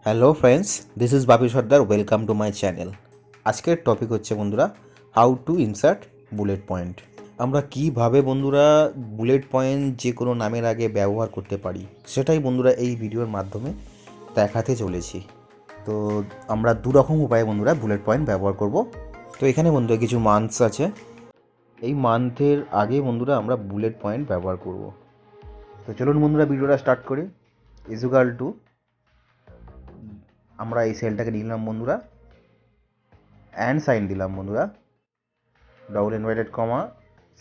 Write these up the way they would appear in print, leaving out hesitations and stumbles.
Hello friends, this is Bapi Sardar. Welcome to my channel. আজকের topic হচ্ছে বন্ধুরা, how to insert bullet point. আমরা কিভাবে বন্ধুরা বুলেট পয়েন্ট যে কোনো নামের আগে ব্যবহার করতে পারি সেটাই বন্ধুরা এই ভিডিওর মাধ্যমে দেখাতে চলেছি। তো আমরা দুরকম উপায়ে বন্ধুরা বুলেট পয়েন্ট ব্যবহার করব। তো এখানে বন্ধুরা কিছু মান্থস আছে, এই মান্থের আগে বন্ধুরা আমরা বুলেট পয়েন্ট ব্যবহার করব। তো চলুন বন্ধুরা ভিডিওটা স্টার্ট করি। ইজুগাল টু, আমরা এই সেলটাকে নিলাম বন্ধুরা, অ্যান্ড সাইন দিলাম বন্ধুরা, double inverted comma,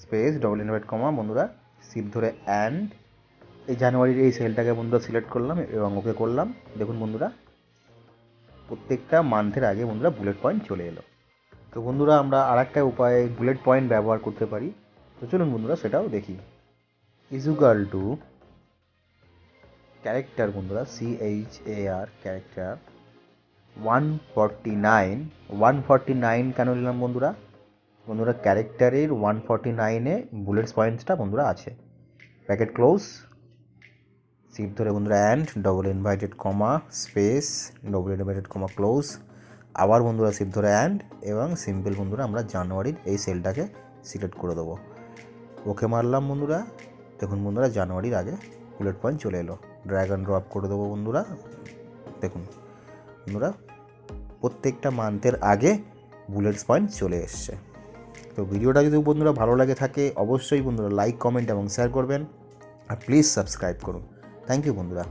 space, double inverted comma বন্ধুরা, শিপ ধরে অ্যান্ড, এই জানুয়ারির এই সেলটাকে বন্ধুরা সিলেক্ট করলাম এবং ওকে করলাম। দেখুন বন্ধুরা, প্রত্যেকটা মান্থের আগে বন্ধুরা বুলেট পয়েন্ট চলে এলো। তো বন্ধুরা আমরা আর একটা উপায়ে বুলেট পয়েন্ট ব্যবহার করতে পারি। তো চলুন বন্ধুরা সেটাও দেখি। ইজুগাল টু ক্যারেক্টার বন্ধুরা, CHAR ক্যারেক্টার 149 কেন নিলাম বন্ধুরা? বন্ধুরা ক্যারেক্টারের 149-এ বুলেটস পয়েন্টসটা বন্ধুরা আছে। ব্র্যাকেট ক্লোজ, শিপ ধরে বন্ধুরা and, double inverted comma, space, double inverted comma close, আবার বন্ধুরা শিপ ধরে অ্যান্ড, এবং সিম্পল বন্ধুরা আমরা জানুয়ারির এই সেলটাকে সিলেক্ট করে দেবো। ওকে মারলাম বন্ধুরা। দেখুন বন্ধুরা জানুয়ারির আগে বুলেট পয়েন্ট চলে এলো। ড্র্যাগ অ্যান্ড ড্রপ করে দেবো বন্ধুরা। দেখুন বন্ধুরা প্রত্যেকটা মান্থের আগে বুলেটস পয়েন্ট চলে এসছে। তো ভিডিওটা যদি বন্ধুরা ভালো লাগে থাকে অবশ্যই বন্ধুরা লাইক, কমেন্ট এবং শেয়ার করবেন, আর প্লিজ সাবস্ক্রাইব করুন। থ্যাংক ইউ বন্ধুরা।